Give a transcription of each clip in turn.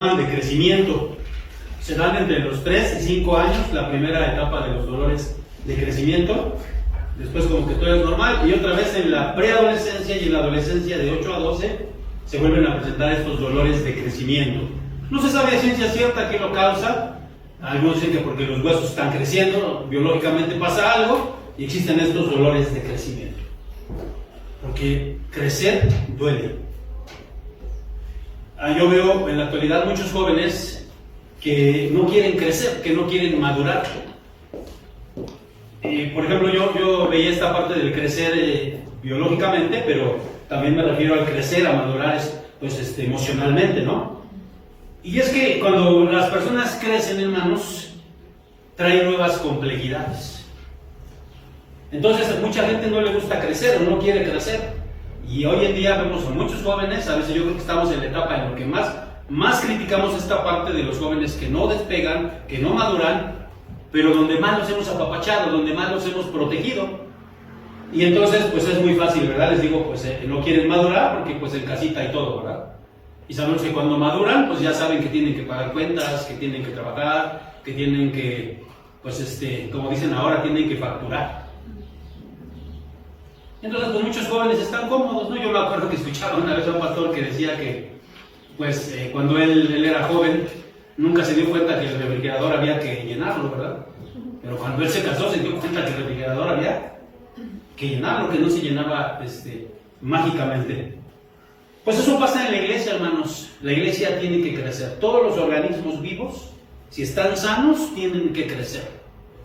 de crecimiento. Se dan entre los 3 y 5 años, la primera etapa de los dolores de crecimiento. Después como que todo es normal y otra vez en la preadolescencia y en la adolescencia de 8 a 12 se vuelven a presentar estos dolores de crecimiento. No se sabe a ciencia cierta qué lo causa. Algunos dicen que porque los huesos están creciendo, biológicamente pasa algo y existen estos dolores de crecimiento. Porque crecer duele. Yo veo en la actualidad muchos jóvenes que no quieren crecer, que no quieren madurar. Por ejemplo, yo veía esta parte del crecer biológicamente, pero también me refiero al crecer, a madurar pues, emocionalmente, ¿no? Y es que cuando las personas crecen, hermanos, traen nuevas complejidades. Entonces, a mucha gente no le gusta crecer o no quiere crecer. Y hoy en día vemos a muchos jóvenes, a veces yo creo que estamos en la etapa en la que más criticamos esta parte de los jóvenes que no despegan, que no maduran, pero donde más los hemos apapachado, donde más los hemos protegido. Y entonces, pues es muy fácil, ¿verdad? Les digo, pues no quieren madurar porque pues en casita y todo, ¿verdad? Y sabemos que cuando maduran, pues ya saben que tienen que pagar cuentas, que tienen que trabajar, que tienen que, pues como dicen ahora, tienen que facturar. Entonces, pues muchos jóvenes están cómodos, ¿no? Yo me acuerdo que escuchaba una vez a un pastor que decía que, pues, cuando él era joven, nunca se dio cuenta que el refrigerador había que llenarlo, ¿verdad? Pero cuando él se casó, se dio cuenta que el refrigerador había que llenarlo, que no se llenaba, mágicamente. Pues eso pasa en la iglesia, hermanos. La iglesia tiene que crecer. Todos los organismos vivos, si están sanos, tienen que crecer.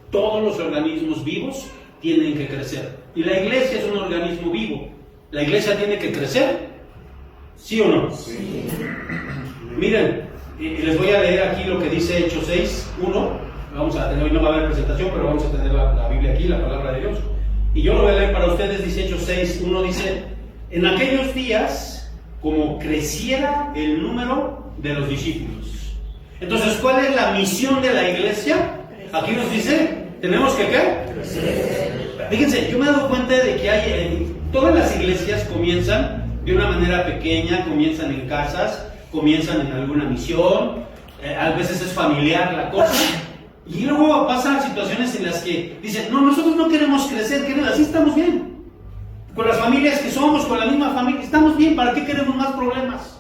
Todos los organismos vivos tienen que crecer. Y la iglesia es un organismo vivo. ¿La iglesia tiene que crecer? ¿Sí o no? Sí. Miren, les voy a leer aquí lo que dice Hechos 6:1. Vamos a tener, hoy no va a haber presentación, pero vamos a tener la Biblia aquí, la palabra de Dios. Y yo lo voy a leer para ustedes, dice Hechos 6:1, dice: en aquellos días, como creciera el número de los discípulos. Entonces, ¿cuál es la misión de la iglesia? Aquí nos dice, tenemos que ¿qué? Crecer. Fíjense, yo me he dado cuenta de que todas las iglesias comienzan de una manera pequeña, comienzan en casas, comienzan en alguna misión, a veces es familiar la cosa, y luego pasan situaciones en las que dicen, no, nosotros no queremos crecer, así estamos bien. Con las familias que somos, con la misma familia, estamos bien, ¿para qué queremos más problemas?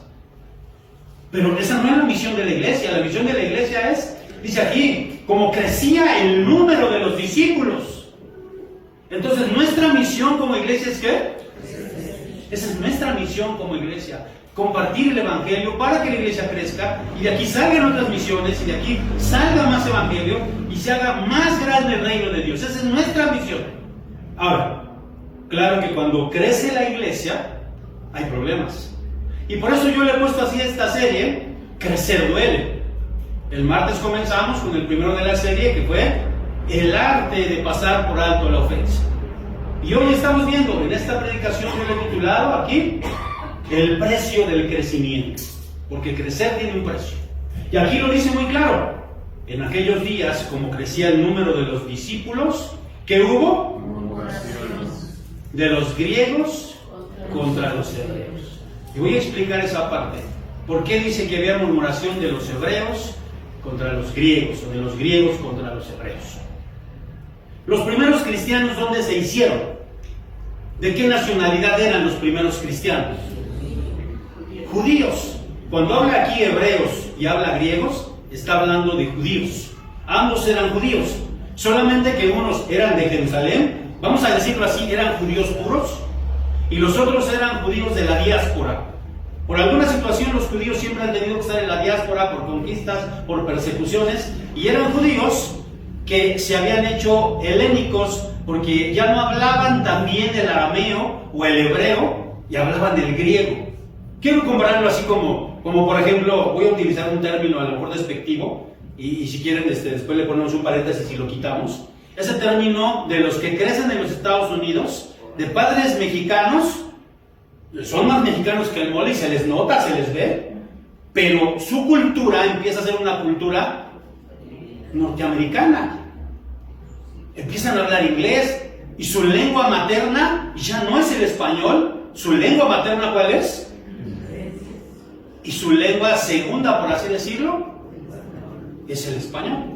Pero esa no es la misión de la iglesia de la iglesia es, dice aquí, como crecía el número de los discípulos. Entonces, nuestra misión como iglesia es ¿qué? Esa es nuestra misión como iglesia. Compartir el evangelio para que la iglesia crezca y de aquí salgan otras misiones y de aquí salga más evangelio y se haga más grande el reino de Dios. Esa es nuestra misión. Ahora, claro que cuando crece la iglesia hay problemas. Y por eso yo le he puesto así a esta serie, Crecer duele. El martes comenzamos con el primero de la serie que fue el arte de pasar por alto la ofensa. Y hoy estamos viendo en esta predicación que le he titulado aquí, el precio del crecimiento. Porque crecer tiene un precio. Y aquí lo dice muy claro. En aquellos días, como crecía el número de los discípulos, ¿qué hubo? Murmuraciones. De los griegos contra los hebreos. Y voy a explicar esa parte. ¿Por qué dice que había murmuración de los hebreos contra los griegos, o de los griegos contra los hebreos? Los primeros cristianos, ¿dónde se hicieron? ¿De qué nacionalidad eran los primeros cristianos? Judíos. Cuando habla aquí hebreos y habla griegos, está hablando de judíos. Ambos eran judíos. Solamente que unos eran de Jerusalén, vamos a decirlo así, eran judíos puros, y los otros eran judíos de la diáspora. Por alguna situación los judíos siempre han tenido que estar en la diáspora por conquistas, por persecuciones, y eran judíos que se habían hecho helénicos porque ya no hablaban también el arameo o el hebreo y hablaban el griego. Quiero compararlo así como por ejemplo, voy a utilizar un término a lo mejor despectivo y si quieren después le ponemos un paréntesis y lo quitamos. Ese término de los que crecen en los Estados Unidos, de padres mexicanos, son más mexicanos que el mole y se les nota, se les ve, pero su cultura empieza a ser una cultura norteamericana. Empiezan a hablar inglés y su lengua materna ya no es el español. ¿Su lengua materna cuál es? y su lengua segunda, por así decirlo, es el español.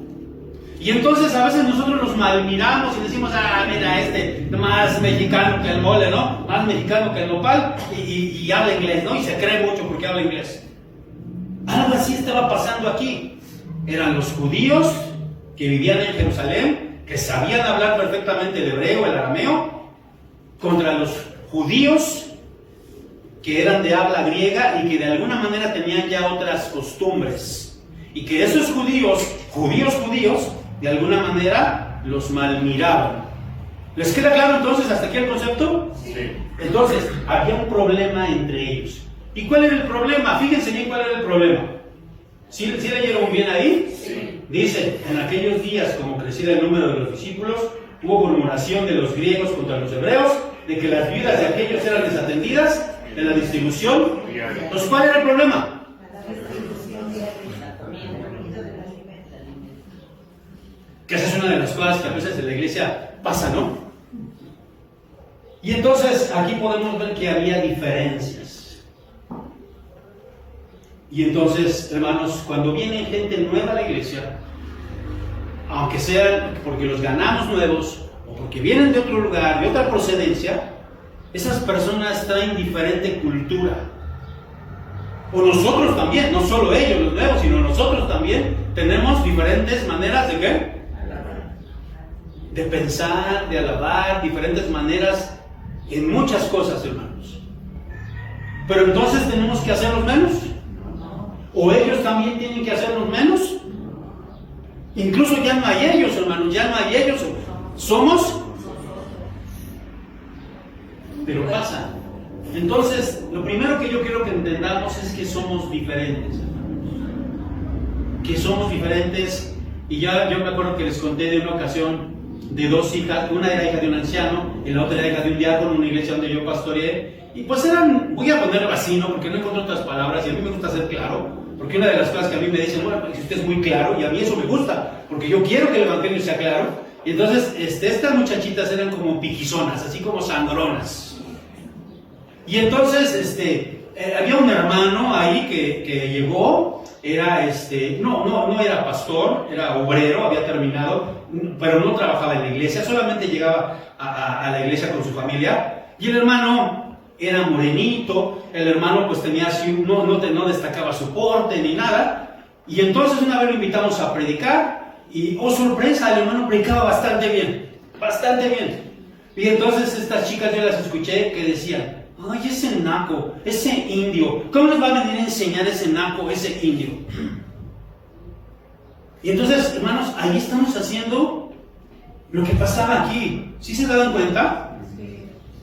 Y entonces a veces nosotros los malmiramos y decimos, mira, más mexicano que el mole, ¿no? Más mexicano que el nopal, y habla inglés, ¿no? Y se cree mucho porque habla inglés. Algo así estaba pasando aquí. Eran los judíos que vivían en Jerusalén, que sabían hablar perfectamente el hebreo, el arameo, contra los judíos que eran de habla griega y que de alguna manera tenían ya otras costumbres. Y que esos judíos, de alguna manera los malmiraban. ¿Les queda claro entonces hasta aquí el concepto? Sí. Entonces, había un problema entre ellos. ¿Y cuál era el problema? Fíjense bien cuál era el problema. ¿Sí leyeron bien ahí? Sí. Dice, en aquellos días, como crecía el número de los discípulos, hubo murmuración de los griegos contra los hebreos, de que las viudas de aquellos eran desatendidas en la distribución. Entonces, ¿cuál era el problema? Que esa es una de las cosas que a veces en la iglesia pasa, ¿no? Y entonces aquí podemos ver que había diferencias. Y entonces, hermanos, cuando viene gente nueva a la iglesia, aunque sean porque los ganamos nuevos, o porque vienen de otro lugar, de otra procedencia, esas personas traen diferente cultura. O nosotros también, no solo ellos los nuevos, sino nosotros también tenemos diferentes maneras de ¿qué? De pensar, de alabar, diferentes maneras en muchas cosas, hermanos. Pero entonces tenemos que hacerlos menos. ¿O ellos también tienen que hacernos menos? Incluso ya no hay ellos, hermanos, ya no hay ellos. Somos. Pero pasa. Entonces, lo primero que yo quiero que entendamos es que somos diferentes, hermanos. Que somos diferentes. Y yo me acuerdo que les conté de una ocasión de dos hijas, una era hija de un anciano y la otra era hija de un diácono en una iglesia donde yo pastoreé, y pues eran, voy a ponerlo así, ¿no? Porque no encuentro otras palabras y a mí me gusta ser claro, porque una de las cosas que a mí me dicen, bueno, pues usted es muy claro, y a mí eso me gusta, porque yo quiero que el evangelio sea claro. Y entonces estas muchachitas eran como piquizonas, así como sangronas, y entonces había un hermano ahí que llegó. Era no era pastor, era obrero, había terminado, pero no trabajaba en la iglesia, solamente llegaba a la iglesia con su familia. Y el hermano era morenito, el hermano pues tenía así, no destacaba su porte ni nada. Y entonces una vez lo invitamos a predicar, y oh sorpresa, el hermano predicaba bastante bien. Y entonces estas chicas yo las escuché que decían, ay, ese naco, ese indio, ¿cómo les va a venir a enseñar ese naco, ese indio? Y entonces, hermanos, ahí estamos haciendo lo que pasaba aquí. ¿Sí se dan cuenta?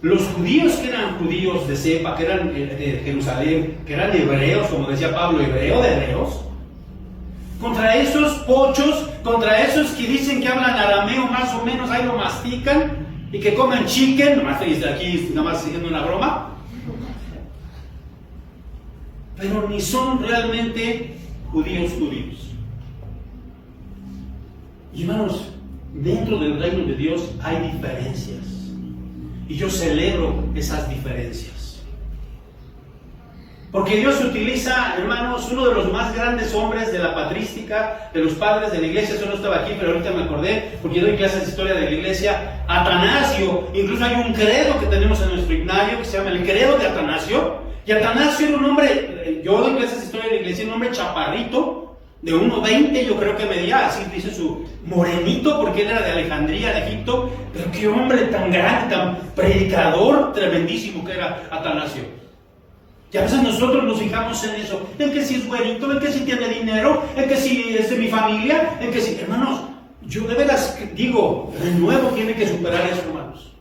Los judíos que eran judíos de cepa, que eran de Jerusalén, que eran hebreos, como decía Pablo, hebreo de hebreos, contra esos pochos, contra esos que dicen que hablan arameo más o menos, ahí lo mastican, y que comen chicken, nomás aquí, nomás haciendo una broma, pero ni son realmente judíos. Y hermanos, dentro del reino de Dios hay diferencias, y yo celebro esas diferencias, porque Dios utiliza, hermanos, uno de los más grandes hombres de la patrística, de los padres de la iglesia. Eso no estaba aquí, pero ahorita me acordé, porque doy clases de historia de la iglesia. Atanasio, incluso hay un credo que tenemos en nuestro himnario, que se llama el credo de Atanasio, y Atanasio era un hombre, yo doy clases de historia de la iglesia, un hombre chaparrito, de 1.20 yo creo que medía, así dice su morenito, porque él era de Alejandría, de Egipto, pero qué hombre tan grande, tan predicador, tremendísimo que era Atanasio. Y a veces nosotros nos fijamos en eso, en que si es güerito, en que si tiene dinero, en que si es de mi familia, en que si... Hermanos, yo de veras digo, Renuevo tiene que superar eso, hermanos.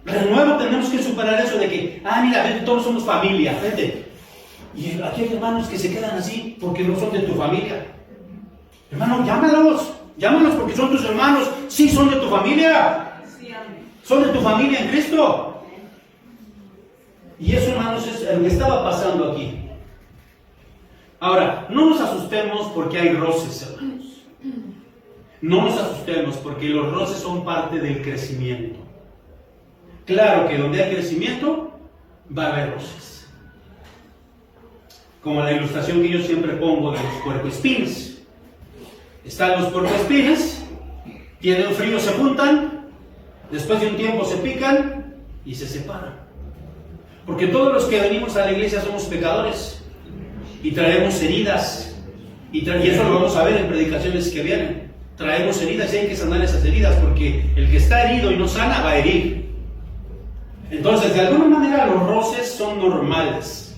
Renuevo tenemos que superar eso de que, mira, vete, todos somos familia, vete. Y aquí hay hermanos que se quedan así porque no son de tu familia. Hermano, llámalos porque son tus hermanos, sí son de tu familia. Son de tu familia en Cristo. Y eso, hermanos, es lo que estaba pasando aquí. Ahora, no nos asustemos porque hay roces, hermanos. No nos asustemos porque los roces son parte del crecimiento. Claro que donde hay crecimiento, va a haber roces. como la ilustración que yo siempre pongo de los puercoespines. Están los puercoespines, tienen frío, se juntan, después de un tiempo se pican y se separan. Porque todos los que venimos a la iglesia somos pecadores y traemos heridas, y eso lo vamos a ver en predicaciones que vienen. Traemos heridas y hay que sanar esas heridas, porque el que está herido y no sana va a herir. Entonces, de alguna manera los roces son normales.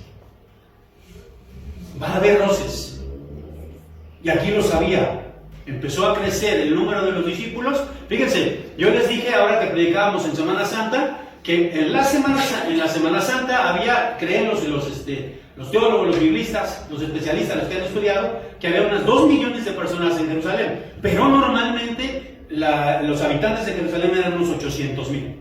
Va a haber roces. Y aquí lo sabía. Empezó a crecer el número de los discípulos. Fíjense, yo les dije ahora que predicábamos en Semana Santa, que en la Semana Santa había, creen los teólogos, los biblistas, los especialistas, los que han estudiado, que había unas 2 millones de personas en Jerusalén. Pero normalmente los habitantes de Jerusalén eran unos 800,000.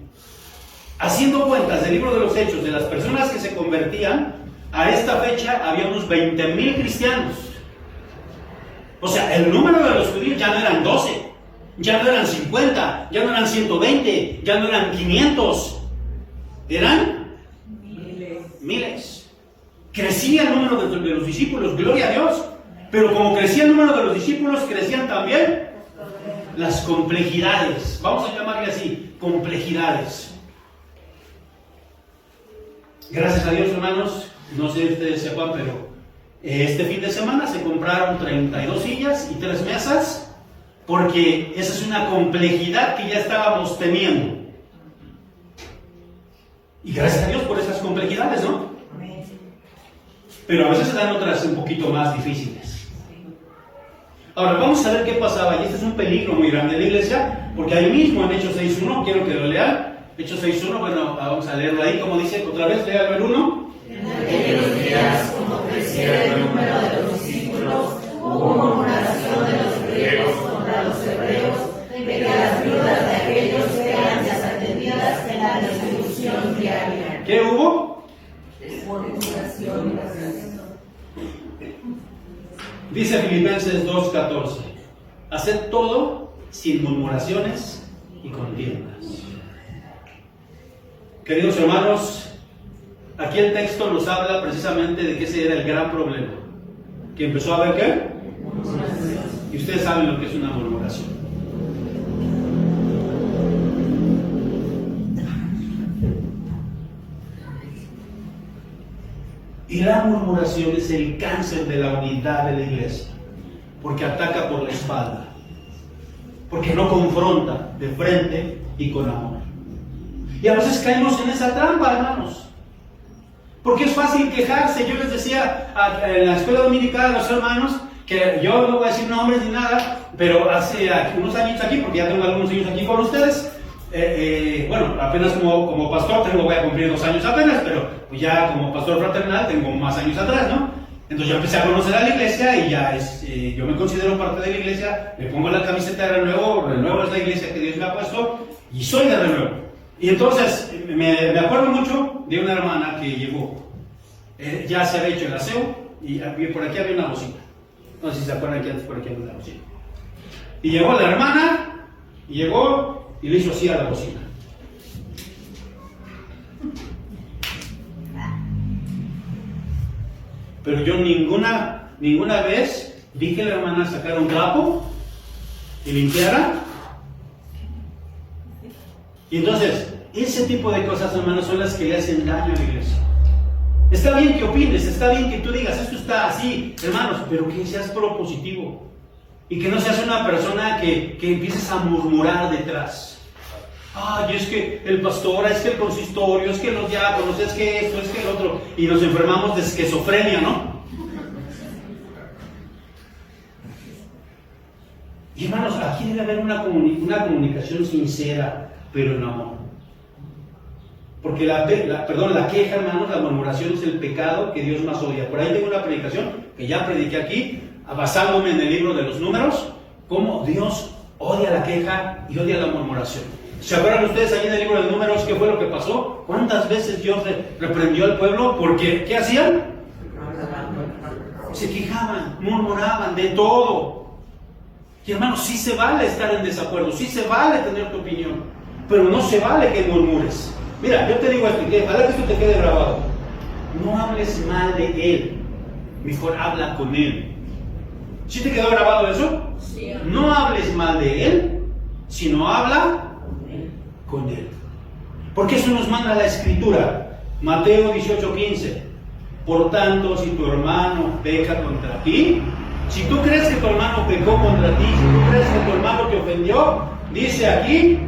Haciendo cuentas del libro de los Hechos, de las personas que se convertían, a esta fecha había unos 20,000 cristianos. O sea, el número de los judíos ya no eran 12, ya no eran 50, ya no eran 120, ya no eran 500, eran miles. Crecía el número de los discípulos, gloria a Dios, pero como crecía el número de los discípulos, crecían también las complejidades, vamos a llamarle así, complejidades. Gracias a Dios, hermanos, no sé si ustedes sepan, pero este fin de semana se compraron 32 sillas y 3 mesas, porque esa es una complejidad que ya estábamos teniendo. Y gracias a Dios por esas complejidades, ¿no? Pero a veces se dan otras un poquito más difíciles. Ahora, vamos a ver qué pasaba, y este es un peligro muy grande de la iglesia, porque ahí mismo en Hechos 6.1, quiero que lo lean. Hechos 6.1, bueno, vamos a leerlo ahí, como dice, otra vez, léalo el 1. En aquellos días, como creciera el número de los discípulos, hubo murmuración de los griegos contra los hebreos, de que las viudas de aquellos eran desatendidas en la distribución diaria. ¿Qué hubo? Murmuración. Dice Filipenses 2.14, haced todo sin murmuraciones y contiendas. Queridos hermanos, aquí el texto nos habla precisamente de que ese era el gran problema. Que empezó a haber ¿qué? Y ustedes saben lo que es una murmuración. Y la murmuración es el cáncer de la unidad de la iglesia, porque ataca por la espalda, porque no confronta de frente y con amor. Y a veces caemos en esa trampa, hermanos, porque es fácil quejarse. Yo les decía en la escuela dominical a los hermanos, que yo no voy a decir nombres ni nada, pero hace unos años aquí, porque ya tengo algunos años aquí con ustedes, bueno, apenas como pastor voy a cumplir 2 años apenas, pero pues ya como pastor fraternal tengo más años atrás, ¿no? Entonces yo empecé a conocer a la iglesia y ya yo me considero parte de la iglesia, me pongo la camiseta de Renuevo es la iglesia que Dios me ha puesto y soy de Renuevo. Y entonces me acuerdo mucho de una hermana que llegó, ya se había hecho el aseo y por aquí había una bocina. No sé si se acuerdan que antes por aquí había una bocina. Y llegó la hermana, y le hizo así a la bocina. Pero yo ninguna vez vi que la hermana sacara un trapo y limpiara. Y entonces, ese tipo de cosas, hermanos, son las que le hacen daño a la iglesia. Está bien que opines, está bien que tú digas, esto está así, hermanos, pero que seas propositivo. Y que no seas una persona que empieces a murmurar detrás. Ay, es que el pastor, es que el consistorio, es que los diáconos, es que esto, es que el otro. Y nos enfermamos de esquizofrenia, ¿no? Y hermanos, aquí debe haber una comunicación sincera, pero en amor. Porque la queja, hermanos, la murmuración es el pecado que Dios más odia. Por ahí tengo una predicación que ya prediqué aquí, basándome en el libro de los Números, cómo Dios odia la queja y odia la murmuración. ¿Se acuerdan ustedes ahí en el libro de Números qué fue lo que pasó? ¿Cuántas veces Dios reprendió al pueblo? Porque, ¿qué hacían? Se quejaban, murmuraban de todo. Y hermanos, sí se vale estar en desacuerdo, sí se vale tener tu opinión, pero no se vale que murmures. Mira, yo te digo esto, ojalá que esto te quede grabado. No hables mal de él. mejor habla con él. ¿Sí te quedó grabado eso? Sí. No hables mal de él, sino habla con él. Porque eso nos manda la Escritura. Mateo 18:15. Por tanto, si tu hermano peca contra ti, si tú crees que tu hermano pecó contra ti, si tú crees que tu hermano te ofendió, dice aquí,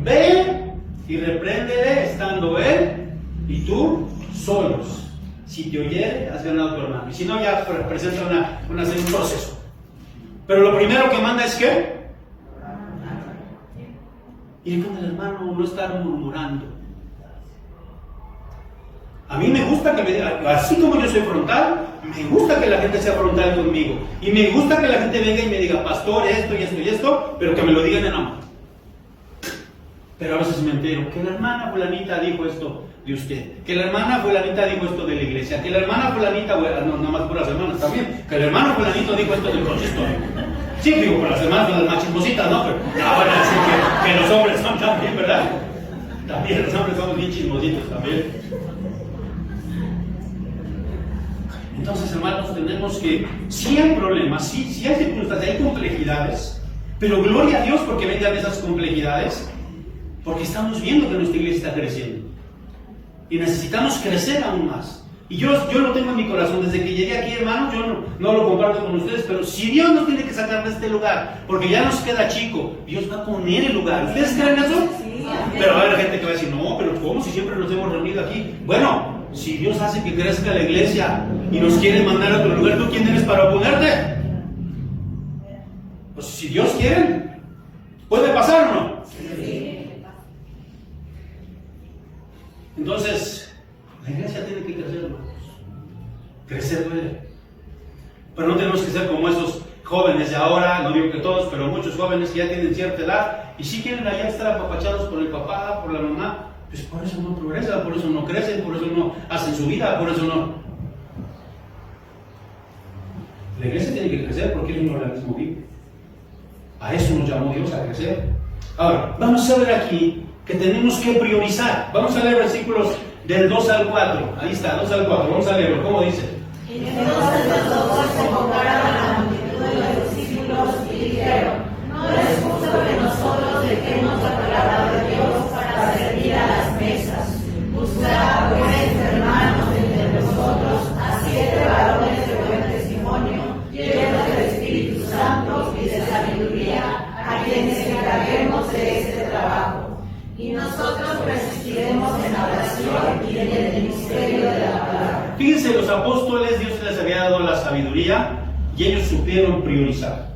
ve y repréndele estando él y tú solos. Si te oyere, has ganado a tu hermano. Y si no, ya presenta un proceso. Pero lo primero que manda es que ir con el hermano, no estar murmurando. A mí me gusta que me diga, así como yo soy frontal, me gusta que la gente sea frontal conmigo. Y me gusta que la gente venga y me diga, pastor, esto y esto y esto, pero que me lo digan en amor. Pero a veces me entero que la hermana fulanita dijo esto de usted, que la hermana fulanita dijo esto de la iglesia, que la hermana fulanita, no, nada más por las hermanas también, que el hermano fulanito dijo esto del consistorio. Sí, digo, por las hermanas son las más chismositas, ¿no? Pero ahora sí que los hombres son también, ¿verdad? También los hombres somos bien chismositos también. Entonces, hermanos, tenemos que, si hay problemas, si hay circunstancias, hay complejidades, pero gloria a Dios porque vengan esas complejidades, porque estamos viendo que nuestra iglesia está creciendo y necesitamos crecer aún más. Y yo lo tengo en mi corazón desde que llegué aquí, hermanos. Yo no lo comparto con ustedes, pero si Dios nos tiene que sacar de este lugar porque ya nos queda chico, Dios va a poner el lugar. ¿Ustedes creen eso? Sí. Pero va a haber gente que va a decir, no, pero ¿cómo si siempre nos hemos reunido aquí? Bueno, si Dios hace que crezca la iglesia y nos quiere mandar a otro lugar, ¿tú quién eres para oponerte? Pues si Dios quiere, ¿puede pasar o no? Sí. Entonces, la iglesia tiene que crecer, hermanos. Crecer duele. Pero no tenemos que ser como esos jóvenes de ahora, no digo que todos, pero muchos jóvenes que ya tienen cierta edad y sí quieren allá estar apapachados por el papá, por la mamá. Pues por eso no progresan, por eso no crecen, por eso no hacen su vida, por eso no. La iglesia tiene que crecer porque es un organismo vivo. A eso nos llamó Dios, a crecer. Ahora, vamos a ver aquí que tenemos que priorizar. Vamos a leer versículos del 2 al 4. Ahí está, 2 al 4. Vamos a leerlo. ¿Cómo dice? Entonces los dos se compararon a la multitud de los discípulos y dijeron, no es justo que nosotros dejemos la palabra de Dios para servir a las mesas. Buscad pues, hermanos, entre vosotros a 7 varones de buen testimonio, llenos del Espíritu Santo y de sabiduría, a quienes encarguemos de este trabajo. Y nosotros persistiremos en la oración y en el ministerio de la palabra. Fíjense, los apóstoles, Dios les había dado la sabiduría y ellos supieron priorizar.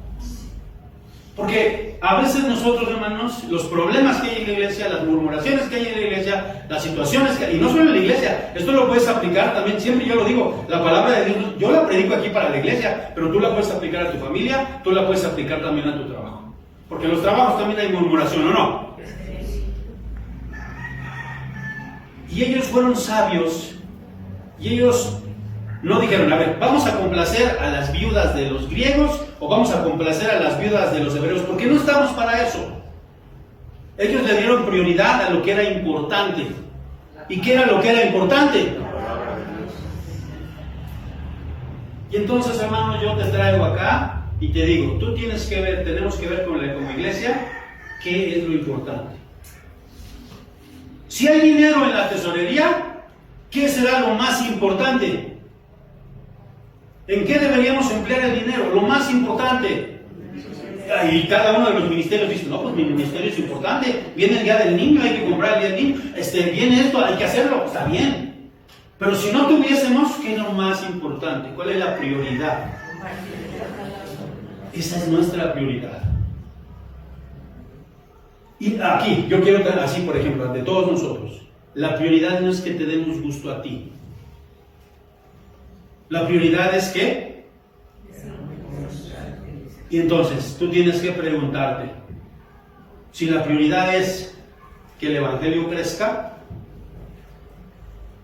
Porque a veces nosotros, hermanos, los problemas que hay en la iglesia, las murmuraciones que hay en la iglesia, las situaciones que hay, y no solo en la iglesia, esto lo puedes aplicar también, siempre yo lo digo, la palabra de Dios, yo la predico aquí para la iglesia, pero tú la puedes aplicar a tu familia, tú la puedes aplicar también a tu trabajo. Porque en los trabajos también hay murmuración, ¿o no? Y ellos fueron sabios y ellos no dijeron, a ver, vamos a complacer a las viudas de los griegos o vamos a complacer a las viudas de los hebreos, porque no estamos para eso. Ellos le dieron prioridad a lo que era importante. ¿Y qué era lo que era importante? Y entonces, hermano, yo te traigo acá y te digo, tú tienes que ver, tenemos que ver como iglesia, qué es lo importante. Si hay dinero en la tesorería, ¿qué será lo más importante? ¿En qué deberíamos emplear el dinero? Lo más importante. Y cada uno de los ministerios dice, no, pues mi ministerio es importante. Viene el día del niño, hay que comprar el día del niño. Viene esto, hay que hacerlo. Está bien. Pero si no tuviésemos, ¿qué es lo más importante? ¿Cuál es la prioridad? Esa es nuestra prioridad. Y aquí, yo quiero dar así, por ejemplo, de todos nosotros, la prioridad no es que te demos gusto a ti. La prioridad es que... Y entonces, tú tienes que preguntarte, si la prioridad es que el Evangelio crezca,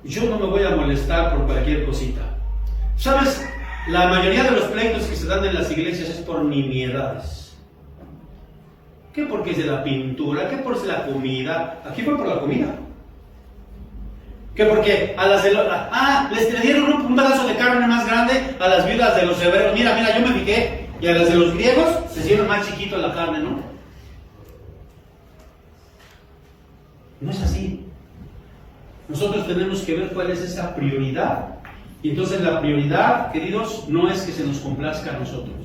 yo no me voy a molestar por cualquier cosita. ¿Sabes? La mayoría de los pleitos que se dan en las iglesias es por nimiedades. ¿Qué porque es de la pintura? ¿Qué por la comida? Aquí fue por la comida. Que porque a las de los... les dieron un pedazo de carne más grande a las viudas de los hebreos. Mira, yo me fijé. Y a las de los griegos se hicieron más chiquito la carne, ¿no? No es así. Nosotros tenemos que ver cuál es esa prioridad. Y entonces la prioridad, queridos, no es que se nos complazca a nosotros.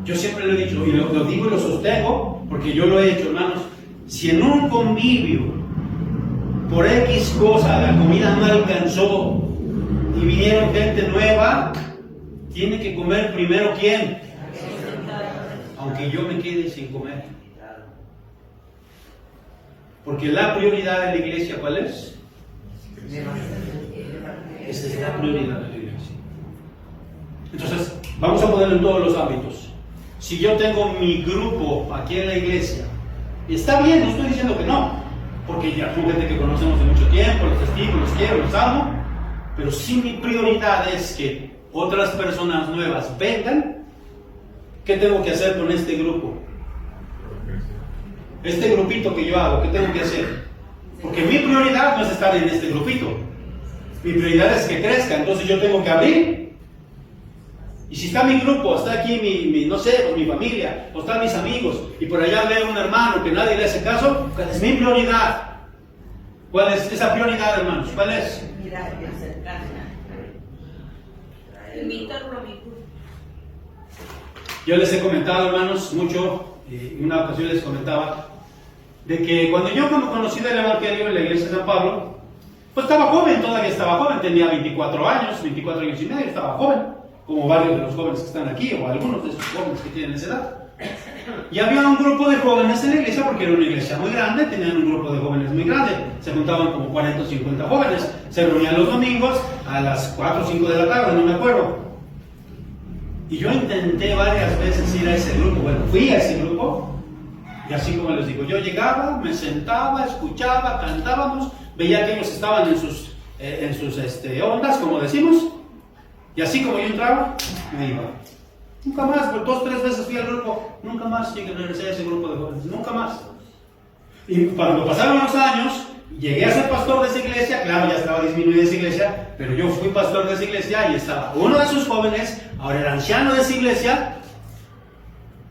Yo siempre lo he dicho, y lo digo y lo sostengo, porque yo lo he hecho, hermanos. Si en un convivio, por X cosa, la comida no alcanzó y vinieron gente nueva, tiene que comer primero ¿quién? Aunque yo me quede sin comer. Porque la prioridad de la iglesia, ¿cuál es? Esa es la prioridad de la iglesia. Entonces, vamos a ponerlo en todos los ámbitos. Si yo tengo mi grupo aquí en la iglesia, está bien, no estoy diciendo que no, porque ya son gente que conocemos de mucho tiempo, los testigos, los quiero, los amo, pero si mi prioridad es que otras personas nuevas vengan, ¿qué tengo que hacer con este grupo? Este grupito que yo hago, ¿qué tengo que hacer? Porque mi prioridad no es estar en este grupito. Mi prioridad es que crezca, entonces yo tengo que abrir. Y si está mi grupo, está aquí no sé, pues mi familia, o están mis amigos, y por allá veo un hermano que nadie le hace caso, ¿cuál es mi prioridad? ¿Cuál es esa prioridad, hermanos? ¿Cuál es? Mirar y acercarse. Invitarlo a mi grupo. Yo les he comentado, hermanos, mucho, en una ocasión les comentaba, de que cuando yo conocí del Evangelio en la iglesia de San Pablo, pues estaba joven, todavía estaba joven, tenía 24 años y medio, estaba joven, como varios de los jóvenes que están aquí, o algunos de esos jóvenes que tienen esa edad. Y había un grupo de jóvenes en la iglesia, porque era una iglesia muy grande, tenían un grupo de jóvenes muy grande, se juntaban como 40 o 50 jóvenes, se reunían los domingos a las 4 o 5 de la tarde, no me acuerdo. Y yo intenté varias veces ir a ese grupo, fui a ese grupo, y así como les digo, yo llegaba, me sentaba, escuchaba, cantábamos, veía que ellos estaban en sus ondas, como decimos, y así como yo entraba, me iba. Nunca más, por 2 o 3 veces fui al grupo, nunca más regresé a ese grupo de jóvenes, nunca más. Y cuando pasaron los años, llegué a ser pastor de esa iglesia, claro, ya estaba disminuida esa iglesia, pero yo fui pastor de esa iglesia y estaba uno de sus jóvenes, ahora era anciano de esa iglesia,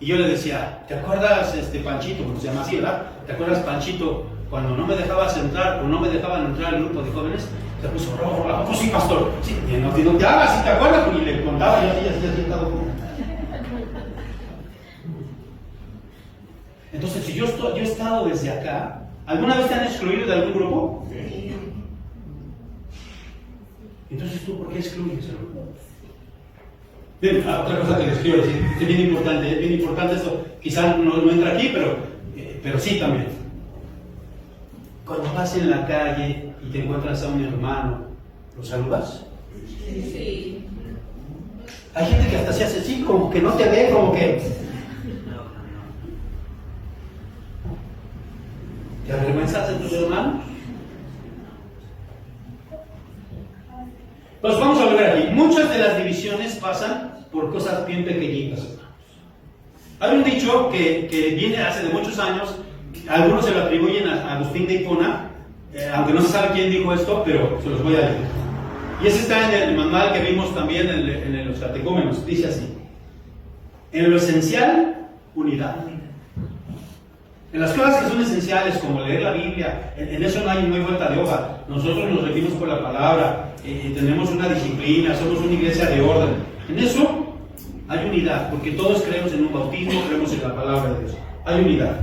y yo le decía, ¿te acuerdas, Panchito, porque se llama así, ¿verdad? ¿Te acuerdas, Panchito, cuando no me dejabas entrar o no me dejaban entrar al grupo de jóvenes? Se puso rojo, pues sí, pastor, sí, no te hagas, si te acuerdas, y le contaba, y así, sentado como... Entonces, si yo he estado desde acá, ¿alguna vez te han excluido de algún grupo? Sí. Entonces, ¿tú por qué excluyes el grupo? Bien, otra cosa que les quiero decir, es bien importante esto, quizás no entra aquí, pero sí también. Cuando vas en la calle y te encuentras a un hermano, ¿lo saludas? Sí. Hay gente que hasta se hace así, como que no te ve, como que... ¿Te avergüenzas de tus hermanos? Pues vamos a volver aquí. Muchas de las divisiones pasan por cosas bien pequeñitas, hermanos. Hay un dicho que viene hace de muchos años, algunos se lo atribuyen a Agustín de Hipona, aunque no se sabe quién dijo esto, pero se los voy a leer. Y ese está en el manual que vimos también en los catecúmenos. Dice así: en lo esencial, unidad. En las cosas que son esenciales, como leer la Biblia, en eso no hay vuelta de hoja. Nosotros nos regimos por la palabra, tenemos una disciplina, somos una iglesia de orden. En eso hay unidad, porque todos creemos en un bautismo, creemos en la palabra de Dios. Hay unidad.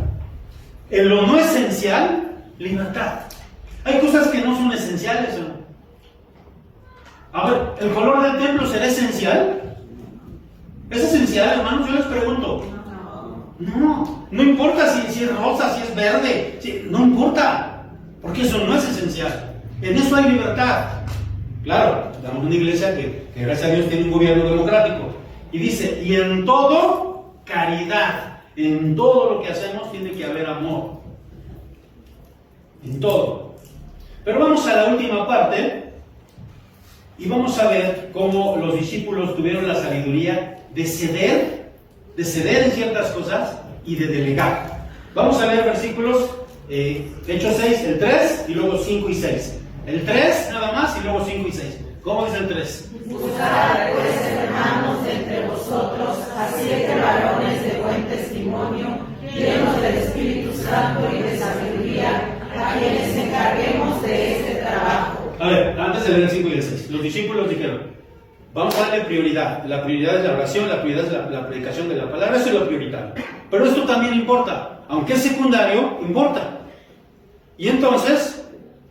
En lo no esencial, libertad. Hay cosas que no son esenciales, ¿no? A ver, ¿el color del templo será esencial? ¿Es esencial, hermanos? Yo les pregunto. No importa si es rosa, si es verde, no importa, porque eso no es esencial. En eso hay libertad. Claro, estamos en una iglesia que gracias a Dios tiene un gobierno democrático. Y dice, y en todo, caridad. En todo lo que hacemos tiene que haber amor. En todo. Pero vamos a la última parte y vamos a ver cómo los discípulos tuvieron la sabiduría de ceder en ciertas cosas y de delegar. Vamos a leer versículos Hechos 6, el 3 y luego 5 y 6. El 3 nada más y luego 5 y 6. ¿Cómo dice el 3? Buscad pues, hermanos, entre vosotros a 7 varones de buen testimonio, llenos del Espíritu Santo y de sabiduría, a quienes encarguemos de este trabajo. A ver, antes de leer el 5 y el 6, los discípulos dijeron, vamos a darle prioridad. La prioridad es la oración, la prioridad es la predicación de la palabra, eso es lo prioritario. Pero esto también importa, aunque es secundario, importa. Y entonces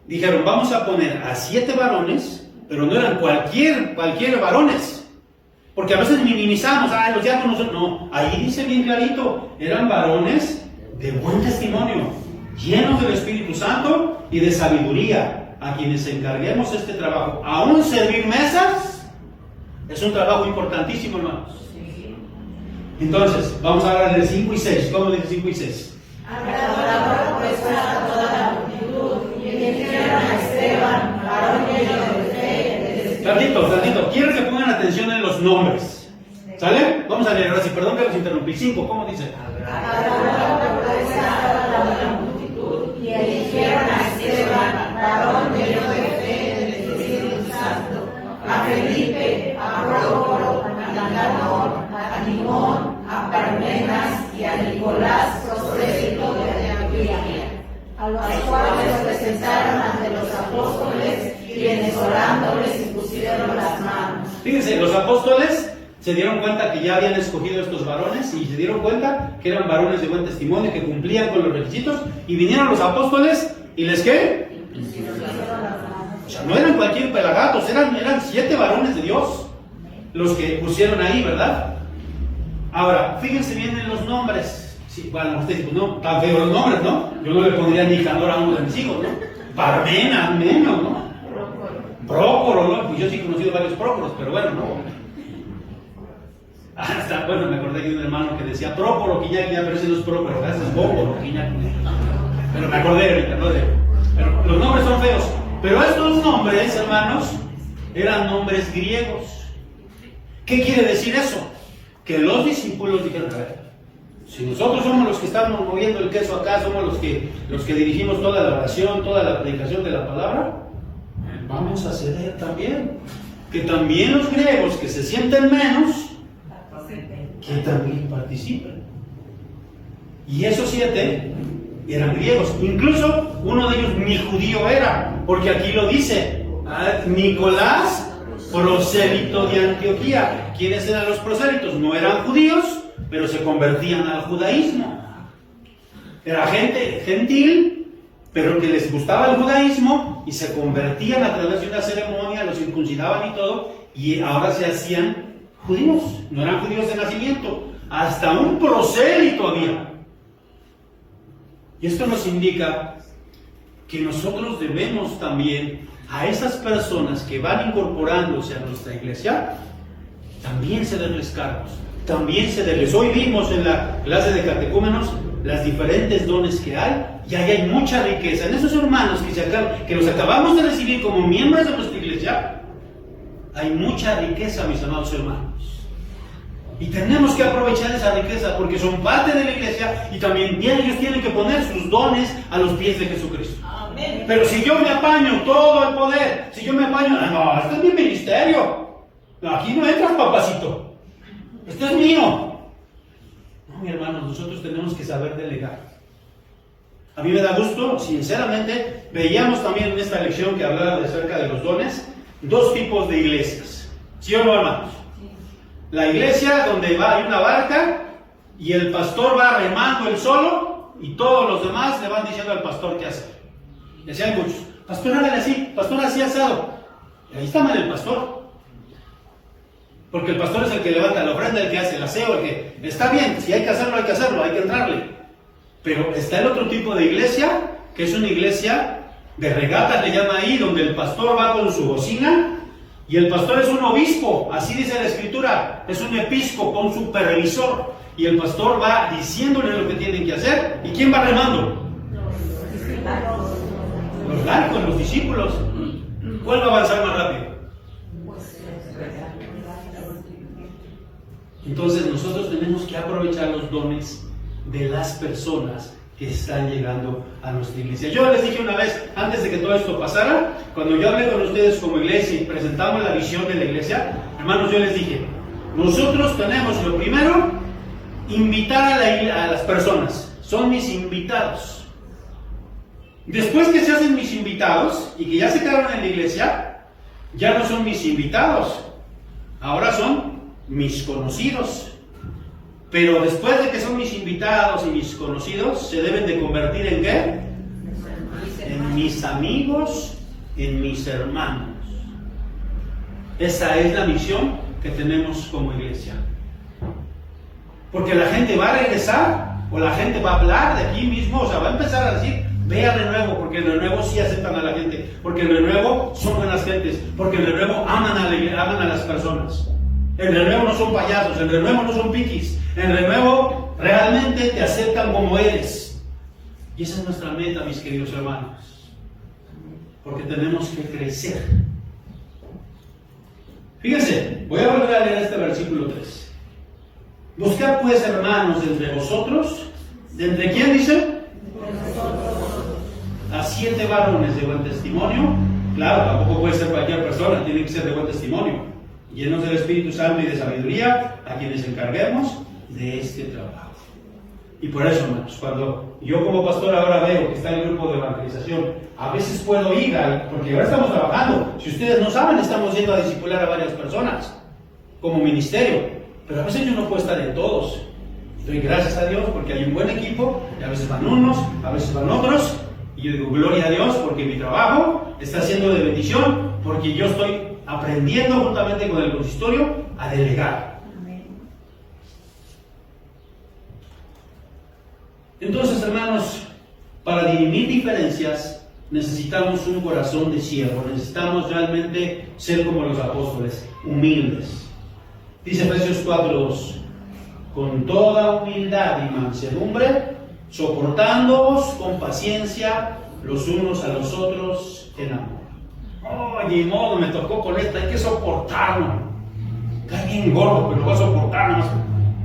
dijeron, vamos a poner a 7 varones, pero no eran cualquier varones. Porque a veces minimizamos, los diáconos, no, ahí dice bien clarito, eran varones de buen testimonio, llenos del Espíritu Santo y de sabiduría, a quienes encarguemos este trabajo. Aún servir mesas es un trabajo importantísimo, hermanos. Entonces, vamos a hablar del 5 y 6. ¿Cómo dice 5 y 6? Agradó pues a toda la multitud, y eligieron a Esteban, varón lleno de fe. Tantito, quiero que pongan atención en los nombres. ¿Sale? Vamos a leer ahora sí, perdón que los interrumpí. 5, ¿cómo dice? Agradó pues a toda la multitud, y eligieron a Esteban, varón lleno de fe del Espíritu Santo, a Felipe, a Prócoro, a Nicanor, a Timón, a Parmenas y a Nicolás, prosélito de Antioquía, a los cuales los presentaron ante los apóstoles, quienes orándoles impusieron las manos. Fíjense, los apóstoles se dieron cuenta que ya habían escogido estos varones y se dieron cuenta que eran varones de buen testimonio, que cumplían con los requisitos, y vinieron los apóstoles y les ¿qué? O sea, no eran cualquier pelagatos, eran 7 varones de Dios los que pusieron ahí, ¿verdad? Ahora, fíjense bien en los nombres. Sí, bueno, ustedes dicen, no, tan feos los nombres, ¿no? Yo no le pondría Nicanor a uno de mis hijos, ¿no? Parmena, menos, ¿no? Prócoro, ¿no? Pues yo sí he conocido varios prócoros, pero bueno, ¿no? Hasta, bueno, me acordé que de un hermano que decía Prócoro, Quiñac, pero ese no es Prócoro, ese es Bócoro, Quiñac. Pero me acordé ahorita, ¿no? Pero los nombres son feos. Pero estos nombres, hermanos, eran nombres griegos. ¿Qué quiere decir eso? Que los discípulos dijeron, a ver, si nosotros somos los que estamos moviendo el queso acá, somos los que dirigimos toda la oración, toda la predicación de la palabra, vamos a ceder también. Que también los griegos que se sienten menos, que también participen. Y esos 7 eran griegos. Incluso uno de ellos ni judío era, porque aquí lo dice, Nicolás, prosélito de Antioquía. ¿Quiénes eran los prosélitos? No eran judíos, pero se convertían al judaísmo. Era gente gentil, pero que les gustaba el judaísmo y se convertían a través de una ceremonia, los circuncidaban y todo, y ahora se hacían judíos. No eran judíos de nacimiento, hasta un prosélito había. Y esto nos indica que nosotros debemos también a esas personas que van incorporándose a nuestra iglesia, también cederles cargos, también cederles. Hoy vimos en la clase de catecúmenos las diferentes dones que hay, y ahí hay mucha riqueza. En esos hermanos que los acabamos de recibir como miembros de nuestra iglesia, hay mucha riqueza, mis amados hermanos. Y tenemos que aprovechar esa riqueza porque son parte de la iglesia y también ellos tienen que poner sus dones a los pies de Jesucristo. Amén. Pero si yo me apaño todo el poder, si yo me apaño, no, este es mi ministerio. No, aquí no entras, papacito. Este es mío. No, mi hermano, nosotros tenemos que saber delegar. A mí me da gusto, sinceramente, veíamos también en esta lección que hablaba acerca de los dones, 2 tipos de iglesias. ¿Sí o no, hermanos? La iglesia donde hay una barca y el pastor va remando él solo y todos los demás le van diciendo al pastor qué hacer. Decían muchos, pastor, hágale así, pastor, así asado. Y ahí está mal el pastor. Porque el pastor es el que levanta la ofrenda, el que hace el aseo, el que... Está bien, si hay que hacerlo, hay que entrarle. Pero está el otro tipo de iglesia, que es una iglesia de regatas, le llama ahí, donde el pastor va con su bocina. Y el pastor es un obispo, así dice la escritura, es un episcopo, un supervisor. Y el pastor va diciéndole lo que tienen que hacer. ¿Y quién va remando? Los laicos, los discípulos. ¿Cuál va a avanzar más rápido? Entonces nosotros tenemos que aprovechar los dones de las personas que están llegando a nuestra iglesia. Yo les dije una vez, antes de que todo esto pasara, cuando yo hablé con ustedes como iglesia y presentamos la visión de la iglesia, hermanos, yo les dije, nosotros tenemos lo primero, invitar a las personas. Son mis invitados. Después que se hacen mis invitados y que ya se quedaron en la iglesia, ya no son mis invitados, ahora son mis conocidos. Pero después de que son mis invitados y mis conocidos, se deben de convertir ¿en qué? En mis amigos, en mis hermanos. Esa es la misión que tenemos como iglesia. Porque la gente va a regresar, o la gente va a hablar de aquí mismo, o sea, va a empezar a decir, ve al Renuevo, porque en el Renuevo sí aceptan a la gente, porque en el Renuevo son buenas gentes, porque en el Renuevo aman a las personas. En el Renuevo no son payasos, en el Renuevo no son piquis, en el Renuevo realmente te aceptan como eres. Y esa es nuestra meta, mis queridos hermanos, porque tenemos que crecer. Fíjense, voy a volver a leer este versículo 3. Buscad pues, hermanos, de entre vosotros, ¿de entre quién dice? A 7 varones de buen testimonio. Claro, tampoco puede ser cualquier persona, tiene que ser de buen testimonio, llenos del Espíritu Santo y de sabiduría, a quienes encarguemos de este trabajo. Y por eso, hermanos, cuando yo como pastor ahora veo que está el grupo de evangelización, a veces puedo ir, porque ahora estamos trabajando. Si ustedes no saben, estamos yendo a discipular a varias personas como ministerio. Pero a veces yo no puedo estar en todos. Doy gracias a Dios porque hay un buen equipo, y a veces van unos, a veces van otros, y yo digo gloria a Dios porque mi trabajo está siendo de bendición, porque yo estoy aprendiendo juntamente con el consistorio a delegar. Entonces, hermanos, para dirimir diferencias necesitamos un corazón de siervo, necesitamos realmente ser como los apóstoles, humildes. Dice Efesios 4:2, con toda humildad y mansedumbre, soportándoos con paciencia los unos a los otros en amor. Ni modo, me tocó con esta, hay que soportarlo. Cae bien gordo, pero lo va a soportar.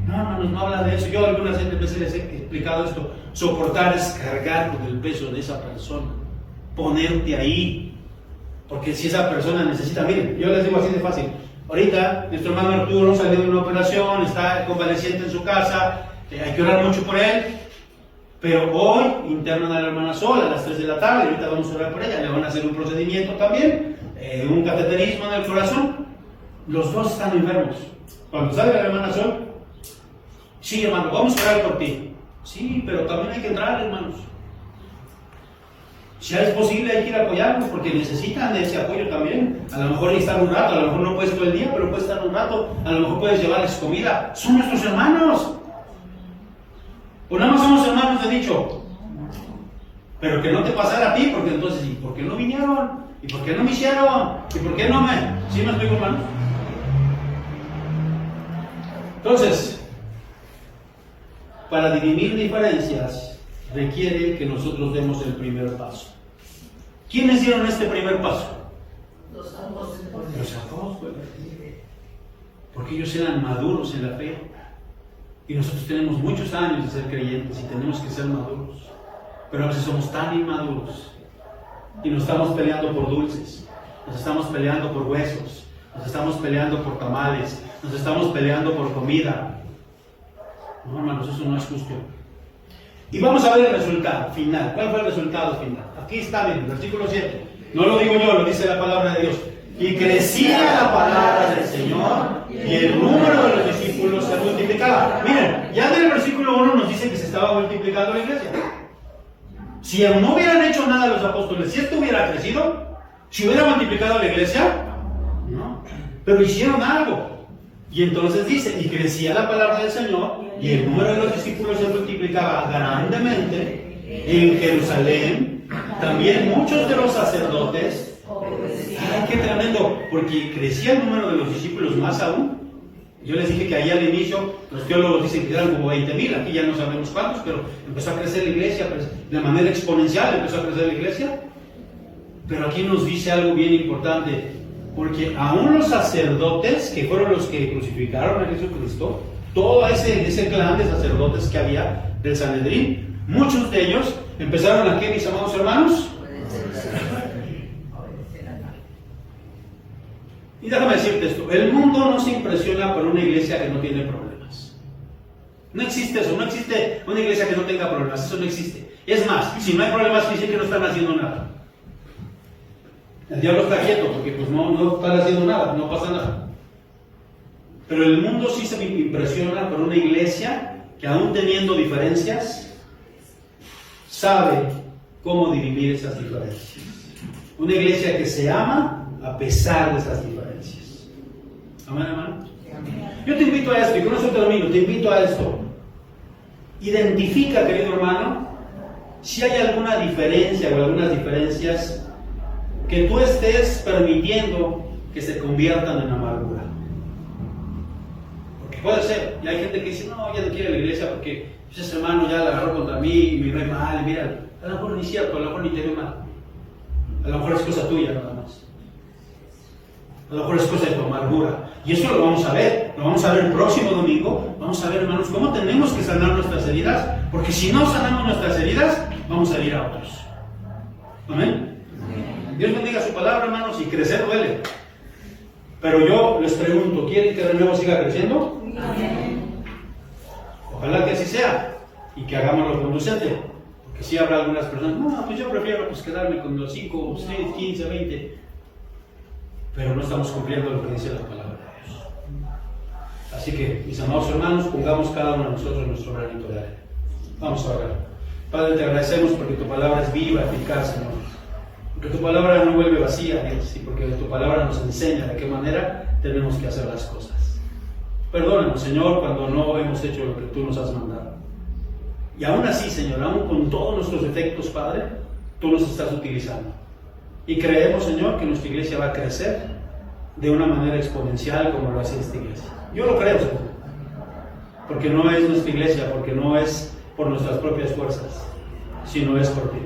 No habla de eso. Yo algunas veces les he explicado esto. Soportar es cargar con el peso de esa persona, ponerte ahí, porque si esa persona necesita, miren, yo les digo así de fácil. Ahorita nuestro hermano Arturo salió de una operación, está convaleciente en su casa, hay que orar mucho por él, pero hoy internan a la hermana Sol a las 3 de la tarde, ahorita vamos a orar por ella, le van a hacer un procedimiento también, un cateterismo en el corazón. Los dos están enfermos. Cuando sale la hermana Sol, sí, hermano, vamos a orar por ti. Sí, pero también hay que entrar, hermanos. Si es posible, hay que ir a apoyarlos porque necesitan ese apoyo también. A lo mejor estar un rato, a lo mejor no puedes todo el día, pero puedes estar un rato. A lo mejor puedes llevarles comida. Son nuestros hermanos. O nada más somos hermanos de dicho. Pero que no te pasara a ti, porque entonces, ¿y por qué no vinieron? ¿Y por qué no me hicieron? ¿Y por qué no me...? ¿Sí me explico, hermanos? Entonces, para dirimir diferencias, requiere que nosotros demos el primer paso. ¿Quiénes dieron este primer paso? Los apóstoles. Los apóstoles. Porque ellos eran maduros en la fe. Y nosotros tenemos muchos años de ser creyentes y tenemos que ser maduros. Pero a veces somos tan inmaduros y nos estamos peleando por dulces, nos estamos peleando por huesos, nos estamos peleando por tamales, nos estamos peleando por comida. No, hermanos, eso no es justo. Y vamos a ver el resultado final. ¿Cuál fue el resultado final? Aquí está, miren, versículo 7. No lo digo yo, lo dice la palabra de Dios. Y crecía la palabra del Señor y el número de los discípulos se multiplicaba. Miren, ya en el versículo 1 nos dice que se estaba multiplicando la iglesia. Si no hubieran hecho nada los apóstoles, si esto hubiera crecido, si hubiera multiplicado la iglesia, no. Pero hicieron algo. Y entonces dice, y crecía la palabra del Señor y el número de los discípulos se multiplicaba grandemente en Jerusalén. También muchos de los sacerdotes. ¡Ay, qué tremendo! Porque crecía el número de los discípulos más aún. Yo les dije que ahí al inicio los teólogos dicen que eran como 20,000, aquí ya no sabemos cuántos, pero empezó a crecer la iglesia, pues, de manera exponencial empezó a crecer la iglesia. Pero aquí nos dice algo bien importante, porque aún los sacerdotes, que fueron los que crucificaron a Jesucristo, todo ese clan de sacerdotes que había del Sanedrín, Muchos de ellos empezaron aquí, mis amados hermanos. Y déjame decirte esto, el mundo no se impresiona por una iglesia que no tiene problemas. No existe eso, no existe una iglesia que no tenga problemas, eso no existe. Es más, si no hay problemas, quiere decir que no están haciendo nada. El diablo está quieto porque pues no están haciendo nada, no pasa nada. Pero el mundo sí se impresiona por una iglesia que aún teniendo diferencias, sabe cómo dirimir esas diferencias. Una iglesia que se ama a pesar de esas diferencias. Amén, hermano. Yo te invito a esto, y con eso termino, te invito a esto. Identifica, querido hermano, si hay alguna diferencia o algunas diferencias que tú estés permitiendo que se conviertan en amargura. Porque puede ser, y hay gente que dice, no, ya no quiero la iglesia porque ese hermano ya la agarró contra mí y me ve mal, y mira, a lo mejor no es cierto, a lo mejor ni te ve mal. A lo mejor es cosa tuya nada más. A lo mejor es cosa de tu amargura. Y eso lo vamos a ver el próximo domingo. Vamos a ver, hermanos, cómo tenemos que sanar nuestras heridas, porque si no sanamos nuestras heridas, vamos a herir a otros. Amén. Dios bendiga su palabra, hermanos, y crecer duele. Pero yo les pregunto, ¿quieren que de nuevo siga creciendo? Amén. Ojalá que así sea y que hagamos lo conducente. Porque si habrá algunas personas, no, pues yo prefiero quedarme con los 5, 6, 15, 20. Pero no estamos cumpliendo lo que dice la palabra de Dios. Así que, mis amados hermanos, pongamos cada uno de nosotros nuestro granito de arena. Vamos a orar. Padre, te agradecemos porque tu palabra es viva, eficaz, Señor. Porque tu palabra no vuelve vacía, Dios, y porque tu palabra nos enseña de qué manera tenemos que hacer las cosas. Perdónanos, Señor, cuando no hemos hecho lo que tú nos has mandado. Y aún así, Señor, aún con todos nuestros defectos, Padre, tú nos estás utilizando. Y creemos, Señor, que nuestra iglesia va a crecer de una manera exponencial como lo hace esta iglesia. Yo lo creo, Señor. Porque no es nuestra iglesia, porque no es por nuestras propias fuerzas, sino es por ti.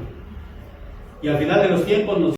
Y al final de los tiempos nos